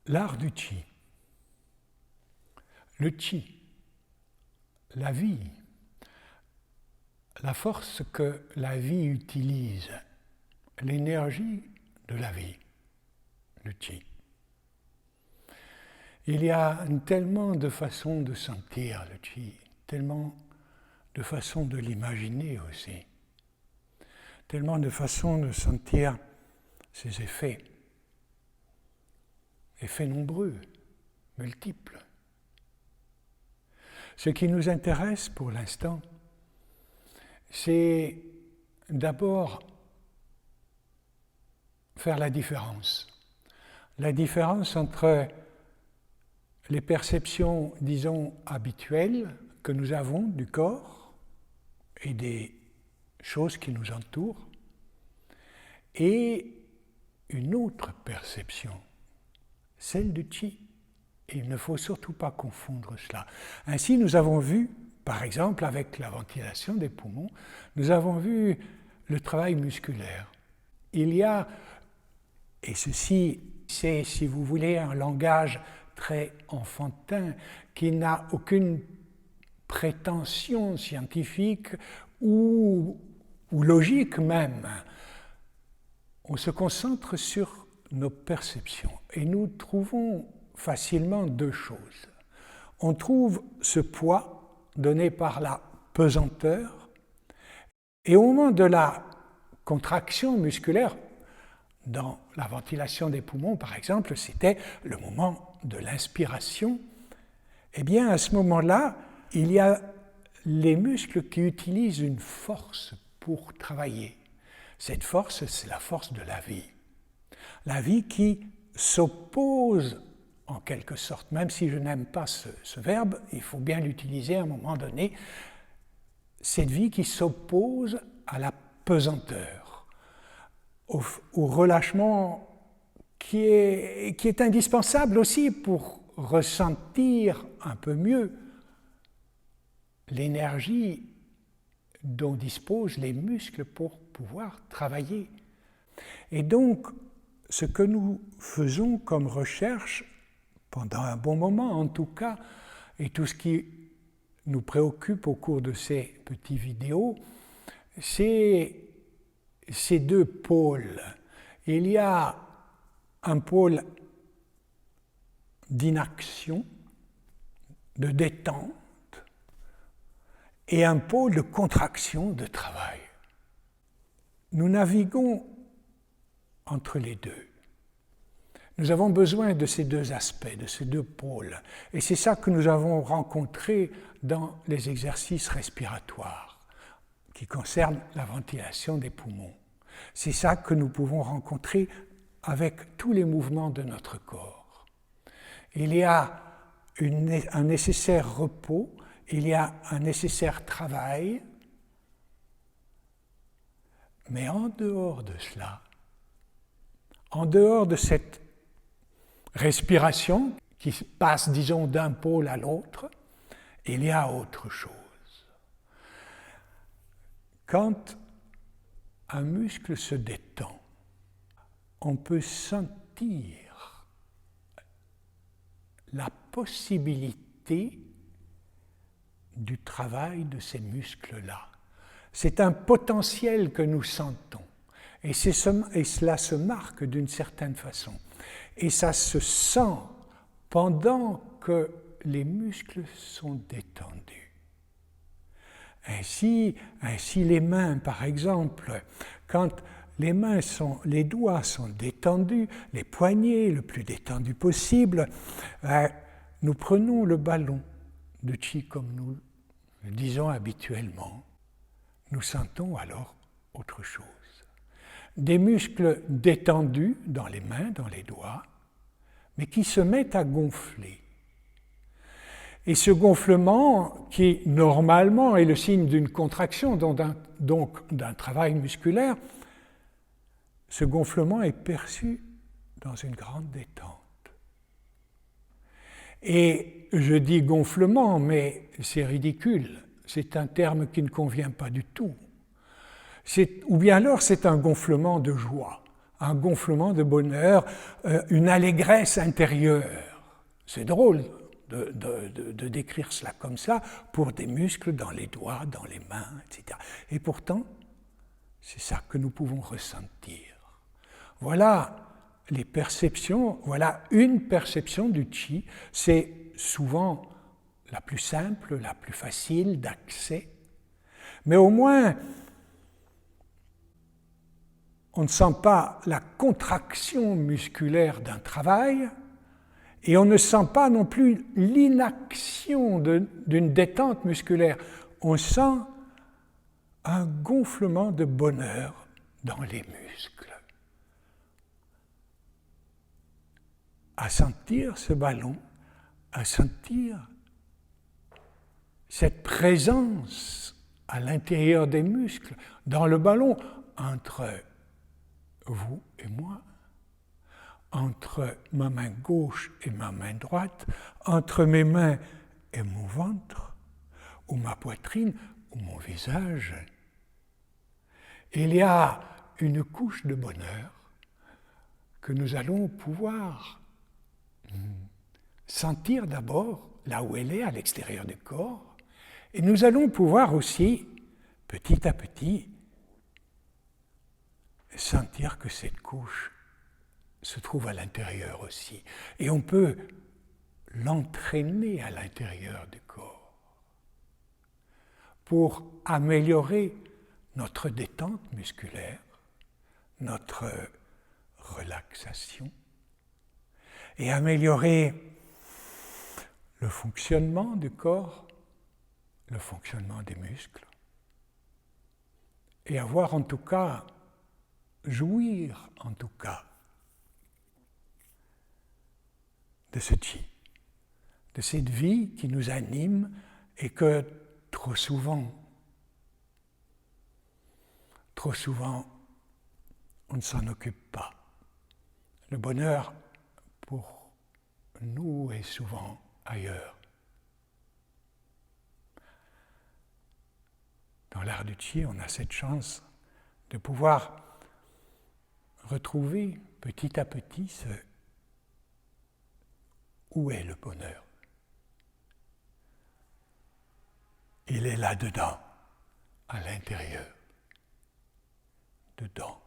L'art du chi. Le chi, la vie, la force que la vie utilise, l'énergie de la vie, le chi. Il y a tellement de façons de sentir le chi, tellement de façons de l'imaginer aussi, tellement de façons de sentir ses effets nombreux, multiples. Ce qui nous intéresse pour l'instant, c'est d'abord faire la différence entre les perceptions, disons, habituelles que nous avons du corps et des choses qui nous entourent, et une autre perception, celle du chi. Et il ne faut surtout pas confondre cela. Ainsi, nous avons vu, par exemple, avec la ventilation des poumons, nous avons vu le travail musculaire. Il y a, et ceci, c'est, si vous voulez, un langage très enfantin, qui n'a aucune prétention scientifique ou logique même. On se concentre sur nos perceptions et nous trouvons facilement deux choses. On trouve ce poids donné par la pesanteur et au moment de la contraction musculaire, dans la ventilation des poumons par exemple, c'était le moment de l'inspiration, eh bien à ce moment-là, il y a les muscles qui utilisent une force pour travailler. Cette force, c'est la force de la vie. La vie qui s'oppose en quelque sorte, même si je n'aime pas ce verbe, il faut bien l'utiliser à un moment donné, cette vie qui s'oppose à la pesanteur, au relâchement qui est indispensable aussi pour ressentir un peu mieux l'énergie dont disposent les muscles pour pouvoir travailler. Et donc, ce que nous faisons comme recherche, pendant un bon moment en tout cas, et tout ce qui nous préoccupe au cours de ces petites vidéos, c'est ces deux pôles. Il y a un pôle d'inaction, de détente, et un pôle de contraction, de travail. Nous naviguons entre les deux. Nous avons besoin de ces deux aspects, de ces deux pôles. Et c'est ça que nous avons rencontré dans les exercices respiratoires qui concernent la ventilation des poumons. C'est ça que nous pouvons rencontrer avec tous les mouvements de notre corps. Il y a un nécessaire repos, il y a un nécessaire travail, mais en dehors de cela, en dehors de cette respiration qui passe, disons, d'un pôle à l'autre, il y a autre chose. Quand un muscle se détend, on peut sentir la possibilité du travail de ces muscles-là. C'est un potentiel que nous sentons. Et cela se marque d'une certaine façon. Et ça se sent pendant que les muscles sont détendus. Ainsi les mains, par exemple, quand les doigts sont détendus, les poignets le plus détendus possible, nous prenons le ballon de chi comme nous le disons habituellement. Nous sentons alors autre chose. Des muscles détendus dans les mains, dans les doigts, mais qui se mettent à gonfler. Et ce gonflement, qui normalement est le signe d'une contraction, donc d'un travail musculaire, ce gonflement est perçu dans une grande détente. Et je dis gonflement, mais c'est ridicule, c'est un terme qui ne convient pas du tout. Ou bien alors c'est un gonflement de joie, un gonflement de bonheur, une allégresse intérieure. C'est drôle de décrire cela comme ça pour des muscles dans les doigts, dans les mains, etc. Et pourtant, c'est ça que nous pouvons ressentir. Voilà les perceptions, voilà une perception du chi. C'est souvent la plus simple, la plus facile d'accès, mais au moins on ne sent pas la contraction musculaire d'un travail et on ne sent pas non plus l'inaction d'une détente musculaire. On sent un gonflement de bonheur dans les muscles. À sentir ce ballon, à sentir cette présence à l'intérieur des muscles, dans le ballon, entre vous et moi, entre ma main gauche et ma main droite, entre mes mains et mon ventre, ou ma poitrine, ou mon visage. Il y a une couche de bonheur que nous allons pouvoir sentir d'abord là où elle est, à l'extérieur du corps, et nous allons pouvoir aussi, petit à petit, sentir que cette couche se trouve à l'intérieur aussi. Et on peut l'entraîner à l'intérieur du corps pour améliorer notre détente musculaire, notre relaxation, et améliorer le fonctionnement du corps, le fonctionnement des muscles, et avoir en tout cas, jouir en tout cas, de ce chi, de cette vie qui nous anime et que trop souvent, on ne s'en occupe pas. Le bonheur, pour nous, est souvent ailleurs. Dans l'art du chi, on a cette chance de pouvoir retrouver petit à petit où est le bonheur. Il est là-dedans, à l'intérieur, dedans.